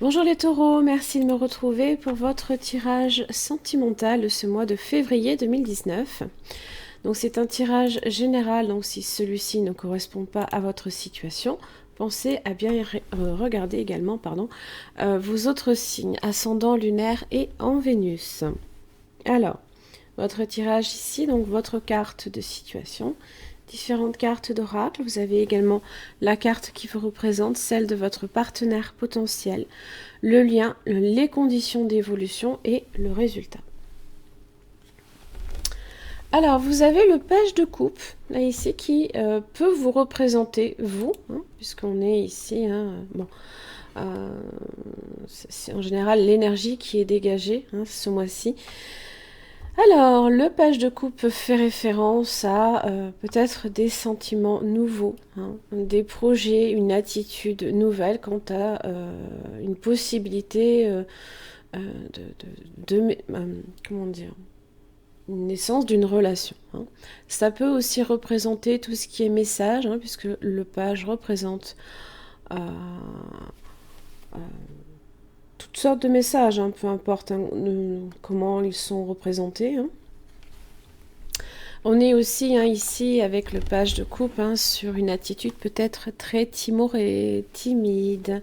Bonjour les taureaux, merci de me retrouver pour votre tirage sentimental de ce mois de février 2019. Donc c'est un tirage général, donc si celui-ci ne correspond pas à votre situation, pensez à bien regarder également vos autres signes, ascendant lunaire et en Vénus. Alors, votre tirage ici, donc votre carte de situation, différentes cartes d'oracle. Vous avez également la carte qui vous représente, celle de votre partenaire potentiel, le lien, les conditions d'évolution et le résultat. Alors, vous avez le page de coupe, là ici, qui peut vous représenter, vous, puisqu'on est ici, c'est en général l'énergie qui est dégagée ce mois-ci. Alors, le page de coupe fait référence à peut-être des sentiments nouveaux, des projets, une attitude nouvelle quant à une possibilité comment dire, une naissance d'une relation. Ça peut aussi représenter tout ce qui est message, puisque le page représente toutes sortes de messages, peu importe comment ils sont représentés. On est aussi ici avec le page de coupe sur une attitude peut-être très timorée, timide.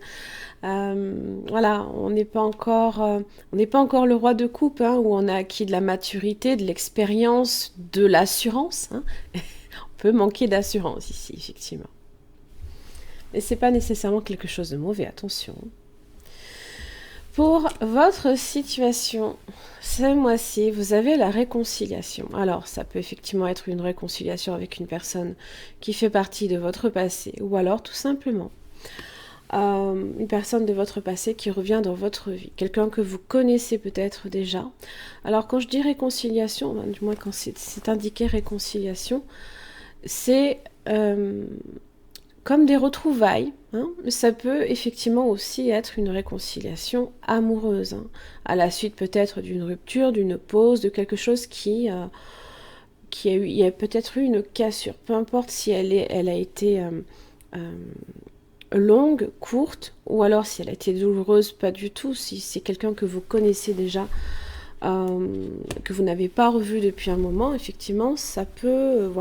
Voilà, on n'est pas encore le roi de coupe où on a acquis de la maturité, de l'expérience, de l'assurance. On peut manquer d'assurance ici, effectivement. Mais c'est pas nécessairement quelque chose de mauvais, attention. Pour votre situation, ce mois-ci, vous avez la réconciliation. Alors, ça peut effectivement être une réconciliation avec une personne qui fait partie de votre passé, ou alors tout simplement une personne de votre passé qui revient dans votre vie, quelqu'un que vous connaissez peut-être déjà. Alors, quand je dis réconciliation, du moins quand c'est indiqué réconciliation, c'est comme des retrouvailles. Ça peut effectivement aussi être une réconciliation amoureuse, à la suite peut-être d'une rupture, d'une pause, de quelque chose il y a peut-être eu une cassure, peu importe si elle a été longue, courte, ou alors si elle a été douloureuse, pas du tout, si c'est quelqu'un que vous connaissez déjà, que vous n'avez pas revu depuis un moment, effectivement, ça peut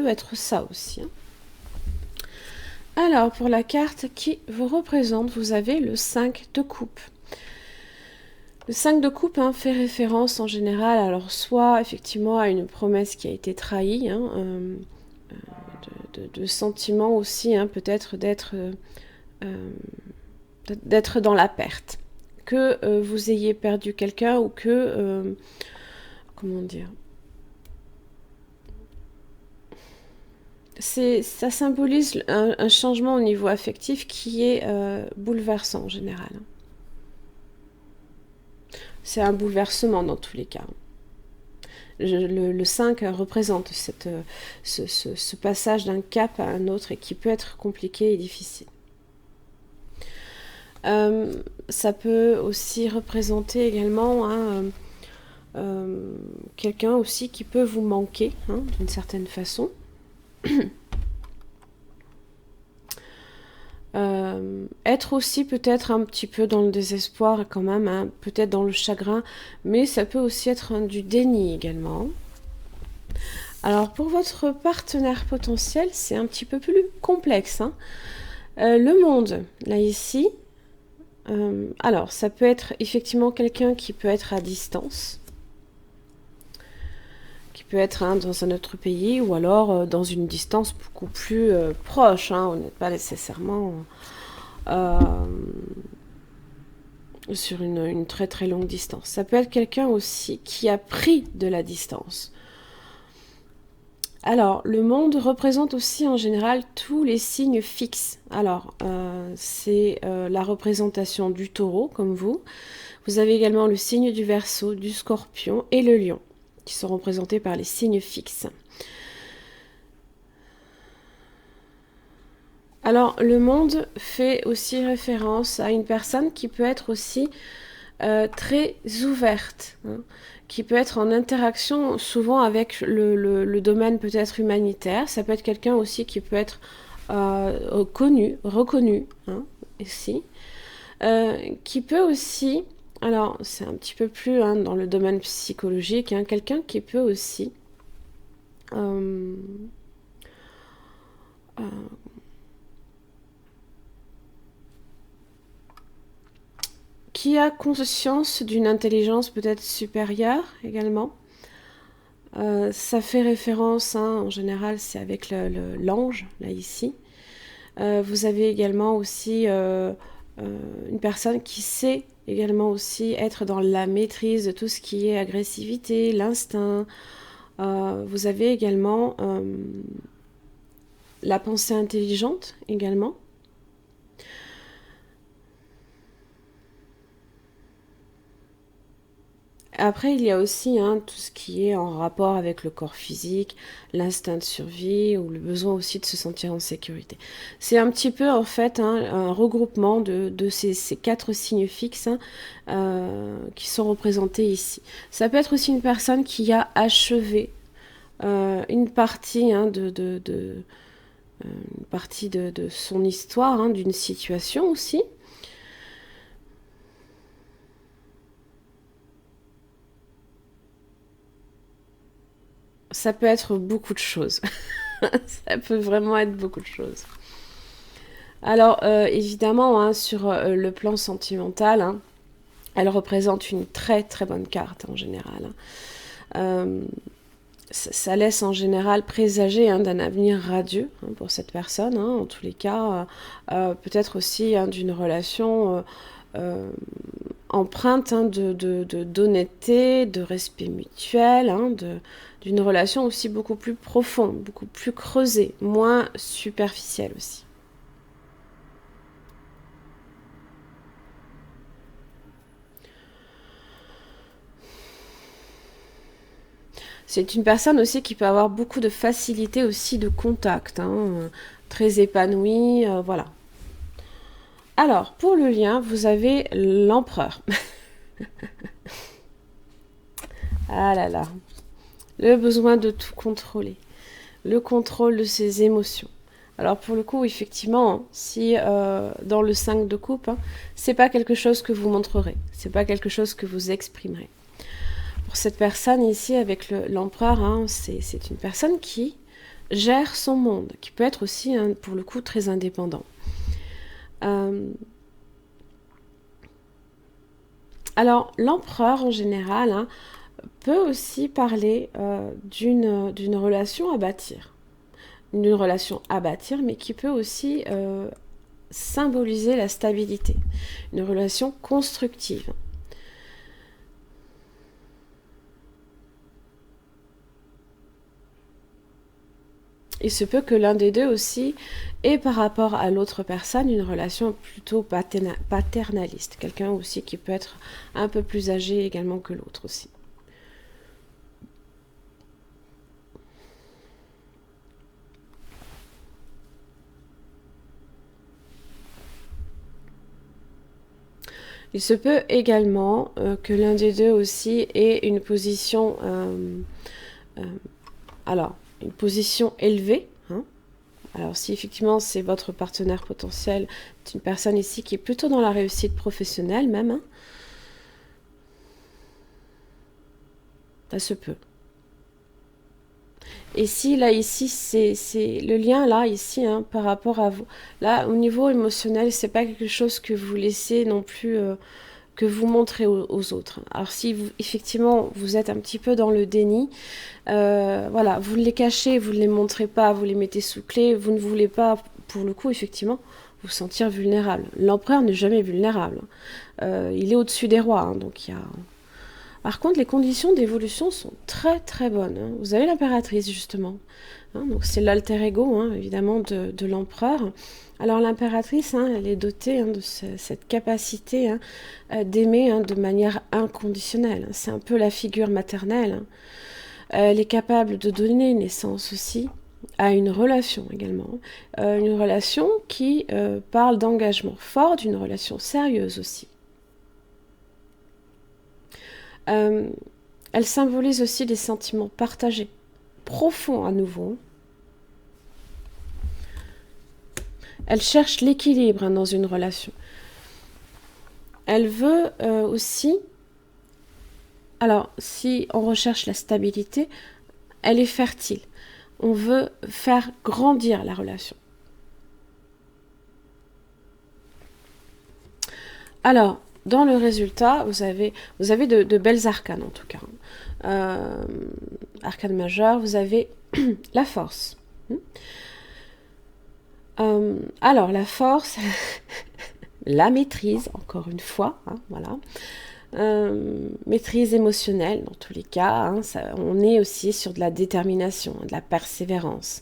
être ça aussi. Alors, pour la carte qui vous représente, vous avez le 5 de coupe. Le 5 de coupe fait référence en général, alors soit effectivement à une promesse qui a été trahie, de sentiments aussi, peut-être d'être dans la perte. Que vous ayez perdu quelqu'un ou que... comment dire, ça symbolise un changement au niveau affectif qui est bouleversant en général. C'est un bouleversement dans tous les cas. Le 5 représente ce passage d'un cap à un autre et qui peut être compliqué et difficile. Ça peut aussi représenter également quelqu'un aussi qui peut vous manquer d'une certaine façon. Être aussi peut-être un petit peu dans le désespoir quand même, peut-être dans le chagrin, mais ça peut aussi être du déni également. Alors pour votre partenaire potentiel, c'est un petit peu plus complexe. Le monde, là ici, alors ça peut être effectivement quelqu'un qui peut être à distance, qui peut être dans un autre pays ou alors dans une distance beaucoup plus proche. On n'est pas nécessairement sur une très très longue distance. Ça peut être quelqu'un aussi qui a pris de la distance. Alors, le monde représente aussi en général tous les signes fixes. Alors, c'est la représentation du taureau, comme vous. Vous avez également le signe du Verseau, du Scorpion et le Lion, qui sont représentés par les signes fixes. Alors, le monde fait aussi référence à une personne qui peut être aussi très ouverte, qui peut être en interaction souvent avec le domaine peut-être humanitaire. Ça peut être quelqu'un aussi qui peut être connu, reconnu, ici. qui peut aussi, alors c'est un petit peu plus dans le domaine psychologique, quelqu'un qui peut aussi qui a conscience d'une intelligence peut-être supérieure également. Ça fait référence, en général, c'est avec l'ange, là ici. Vous avez également aussi une personne qui sait également aussi être dans la maîtrise de tout ce qui est agressivité, l'instinct. Vous avez également la pensée intelligente également. Après, il y a aussi tout ce qui est en rapport avec le corps physique, l'instinct de survie ou le besoin aussi de se sentir en sécurité. C'est un petit peu en fait un regroupement de ces 4 signes fixes qui sont représentés ici. Ça peut être aussi une personne qui a achevé une partie une partie de son histoire, d'une situation aussi. Ça peut être beaucoup de choses. Ça peut vraiment être beaucoup de choses. Alors, évidemment, sur le plan sentimental, elle représente une très très bonne carte en général. Ça laisse en général présager d'un avenir radieux pour cette personne, en tous les cas. Peut-être aussi d'une relation empreinte d'honnêteté, de respect mutuel, d'une relation aussi beaucoup plus profonde, beaucoup plus creusée, moins superficielle aussi. C'est une personne aussi qui peut avoir beaucoup de facilité aussi de contact, très épanouie, voilà. Alors, pour le lien, vous avez l'empereur. Ah là là, le besoin de tout contrôler, le contrôle de ses émotions. Alors pour le coup, effectivement, si dans le 5 de coupe, c'est pas quelque chose que vous montrerez, c'est pas quelque chose que vous exprimerez. Pour cette personne ici avec l'empereur, c'est une personne qui gère son monde, qui peut être aussi pour le coup très indépendant. Alors l'empereur en général peut aussi parler d'une relation à bâtir. D'une relation à bâtir, mais qui peut aussi symboliser la stabilité. Une relation constructive. Il se peut que l'un des deux aussi ait par rapport à l'autre personne une relation plutôt paternaliste. Quelqu'un aussi qui peut être un peu plus âgé également que l'autre aussi. Il se peut également que l'un des deux aussi ait une position, une position élevée. Alors si effectivement c'est votre partenaire potentiel, c'est une personne ici qui est plutôt dans la réussite professionnelle même. Ça se peut. Et si là ici c'est le lien là ici par rapport à vous, là au niveau émotionnel c'est pas quelque chose que vous laissez non plus que vous montrez aux autres. Alors si vous, effectivement vous êtes un petit peu dans le déni, voilà, vous les cachez, vous ne les montrez pas, vous les mettez sous clé, vous ne voulez pas pour le coup effectivement vous sentir vulnérable. L'empereur n'est jamais vulnérable, il est au-dessus des rois, donc il y a... Par contre, les conditions d'évolution sont très très bonnes. Vous avez l'impératrice justement. Donc c'est l'alter ego évidemment de l'empereur. Alors l'impératrice, elle est dotée de cette capacité d'aimer de manière inconditionnelle. C'est un peu la figure maternelle. Elle est capable de donner naissance aussi à une relation également. Une relation qui parle d'engagement fort, d'une relation sérieuse aussi. Elle symbolise aussi des sentiments partagés, profonds à nouveau. Elle cherche l'équilibre dans une relation. elle veut aussi... Alors, si on recherche la stabilité, elle est fertile. On veut faire grandir la relation. Alors, dans le résultat, vous avez de belles arcanes en tout cas. Arcane majeure, vous avez la force. Alors, la force, la maîtrise, encore une fois, hein, voilà. Maîtrise émotionnelle, dans tous les cas, hein, on est aussi sur de la détermination, de la persévérance.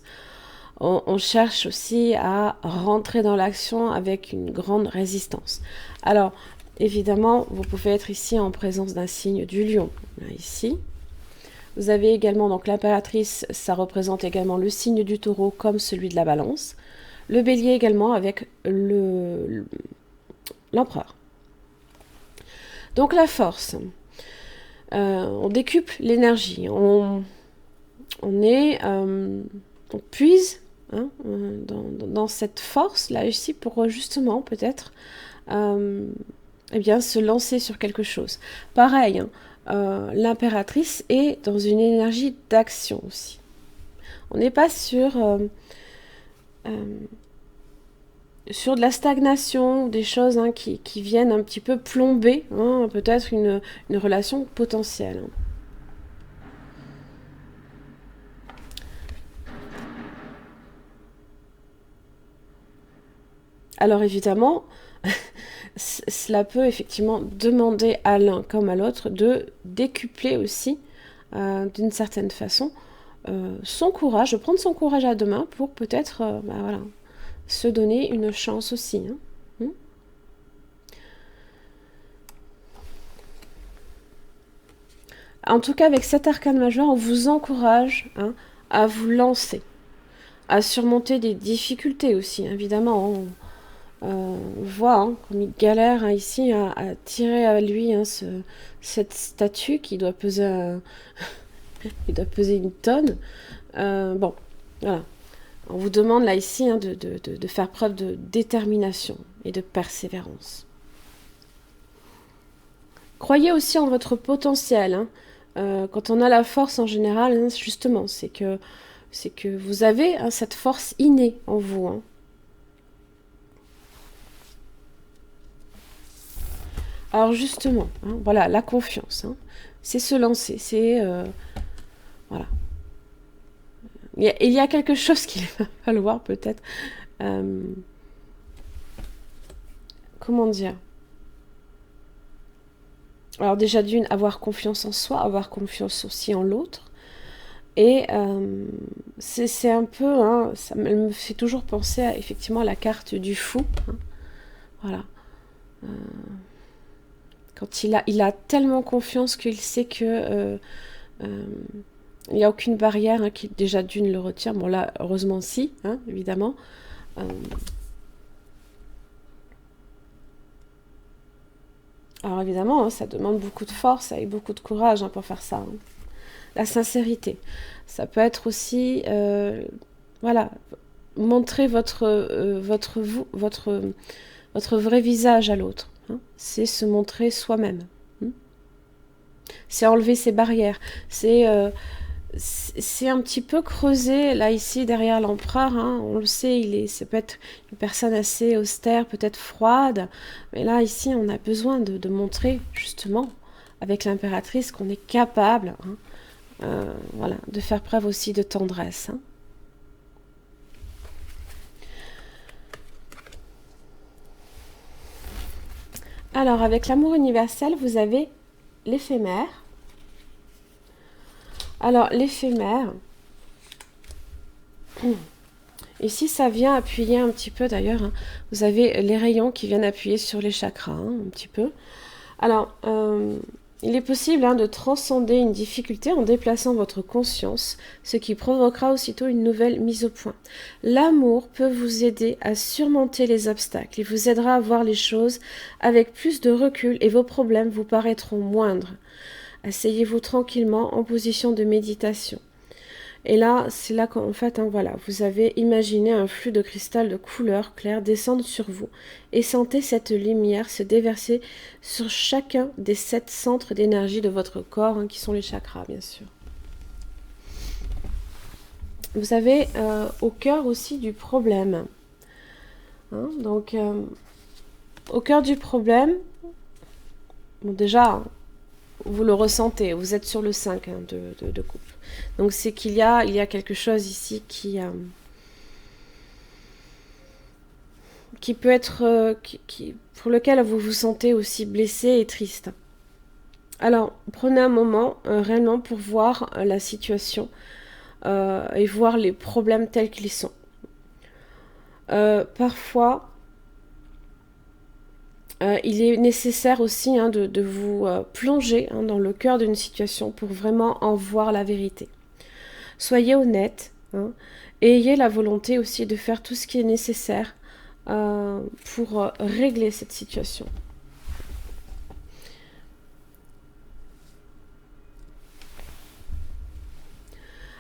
On cherche aussi à rentrer dans l'action avec une grande résistance. Alors, évidemment, vous pouvez être ici en présence d'un signe du lion, là, ici. Vous avez également, donc l'impératrice, ça représente également le signe du taureau comme celui de la balance. Le bélier également avec l'empereur. Donc la force, on décuple l'énergie, on puise hein, dans cette force là ici pour justement peut-être eh bien, se lancer sur quelque chose. Pareil, hein, l'impératrice est dans une énergie d'action aussi. On n'est pas sur de la stagnation, des choses hein, qui viennent un petit peu plomber hein, peut-être une relation potentielle. Alors évidemment, cela peut effectivement demander à l'un comme à l'autre de décupler aussi, d'une certaine façon, son courage, de prendre son courage à deux mains pour peut-être voilà, se donner une chance aussi. Hein. En tout cas, avec cet arcane majeur, on vous encourage hein, à vous lancer, à surmonter des difficultés aussi, évidemment. On voit hein, comme il galère hein, ici à tirer à lui hein, cette statue qui doit peser, il doit peser une tonne. Bon, voilà. On vous demande là ici hein, de faire preuve de détermination et de persévérance. Croyez aussi en votre potentiel. Hein. Quand on a la force en général, hein, justement, c'est que vous avez hein, cette force innée en vous. Hein. Alors justement, hein, voilà, la confiance, hein, c'est se lancer, c'est... voilà. Il y a quelque chose qu'il va falloir peut-être... comment dire? Alors déjà d'une, avoir confiance en soi, avoir confiance aussi en l'autre. Et c'est un peu... Hein, ça me fait toujours penser à, effectivement à la carte du fou. Hein, voilà. Quand il a tellement confiance qu'il sait que il n'y a aucune barrière hein, qui déjà d'une le retient. Bon là, heureusement si, hein, évidemment. Alors évidemment, hein, ça demande beaucoup de force et beaucoup de courage hein, pour faire ça. Hein. La sincérité. Ça peut être aussi, voilà, montrer votre vrai visage à l'autre. Hein. C'est se montrer soi-même. Hein. C'est enlever ses barrières. C'est un petit peu creuser, là, ici, derrière l'empereur. Hein. On le sait, ça peut être une personne assez austère, peut-être froide. Mais là, ici, on a besoin de montrer, justement, avec l'impératrice, qu'on est capable hein, voilà, de faire preuve aussi de tendresse. Hein. Alors, avec l'amour universel, vous avez l'éphémère. Alors, l'éphémère, ici, ça vient appuyer un petit peu, d'ailleurs, hein, vous avez les rayons qui viennent appuyer sur les chakras, hein, un petit peu. Alors, il est possible hein, de transcender une difficulté en déplaçant votre conscience, ce qui provoquera aussitôt une nouvelle mise au point. L'amour peut vous aider à surmonter les obstacles. Il vous aidera à voir les choses avec plus de recul et vos problèmes vous paraîtront moindres. Asseyez-vous tranquillement en position de méditation. Et là, c'est là qu'en fait, hein, voilà, vous avez imaginé un flux de cristal de couleur claire descendre sur vous et sentez cette lumière se déverser sur chacun des 7 centres d'énergie de votre corps, hein, qui sont les chakras, bien sûr. Vous avez au cœur aussi du problème. Hein, donc, au cœur du problème, bon, déjà, vous le ressentez, vous êtes sur le 5, hein, de coupe. Donc c'est qu'il y a quelque chose ici qui peut être, pour lequel vous vous sentez aussi blessé et triste. Alors, prenez un moment réellement pour voir la situation et voir les problèmes tels qu'ils sont. Parfois, il est nécessaire aussi, hein, de vous plonger, hein, dans le cœur d'une situation pour vraiment en voir la vérité. Soyez honnête, hein, et ayez la volonté aussi de faire tout ce qui est nécessaire pour régler cette situation.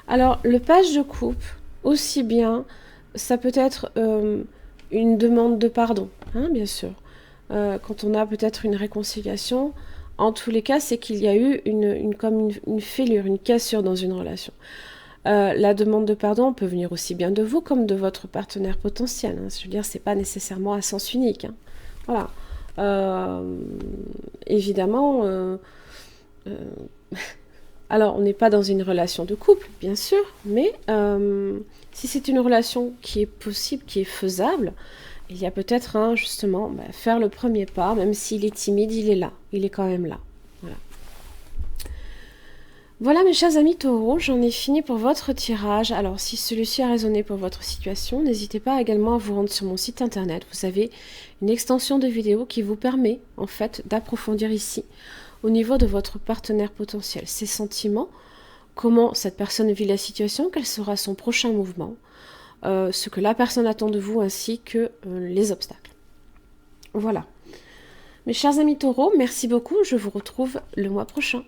Alors, le page de coupe, aussi bien, ça peut être une demande de pardon, hein, bien sûr. Quand on a peut-être une réconciliation, en tous les cas, c'est qu'il y a eu comme une fêlure, une cassure dans une relation. La demande de pardon peut venir aussi bien de vous comme de votre partenaire potentiel. Hein. Je veux dire, c'est pas nécessairement à sens unique. Hein. Voilà. Évidemment, alors on n'est pas dans une relation de couple, bien sûr, mais si c'est une relation qui est possible, qui est faisable, il y a peut-être, hein, justement, faire le premier pas, même s'il est timide, il est là, il est quand même là. Voilà. Voilà mes chers amis taureaux, j'en ai fini pour votre tirage. Alors si celui-ci a résonné pour votre situation, n'hésitez pas également à vous rendre sur mon site internet. Vous avez une extension de vidéo qui vous permet en fait d'approfondir ici au niveau de votre partenaire potentiel, ses sentiments, comment cette personne vit la situation, quel sera son prochain mouvement, ce que la personne attend de vous ainsi que les obstacles. Voilà. Mes chers amis taureaux, merci beaucoup, je vous retrouve le mois prochain.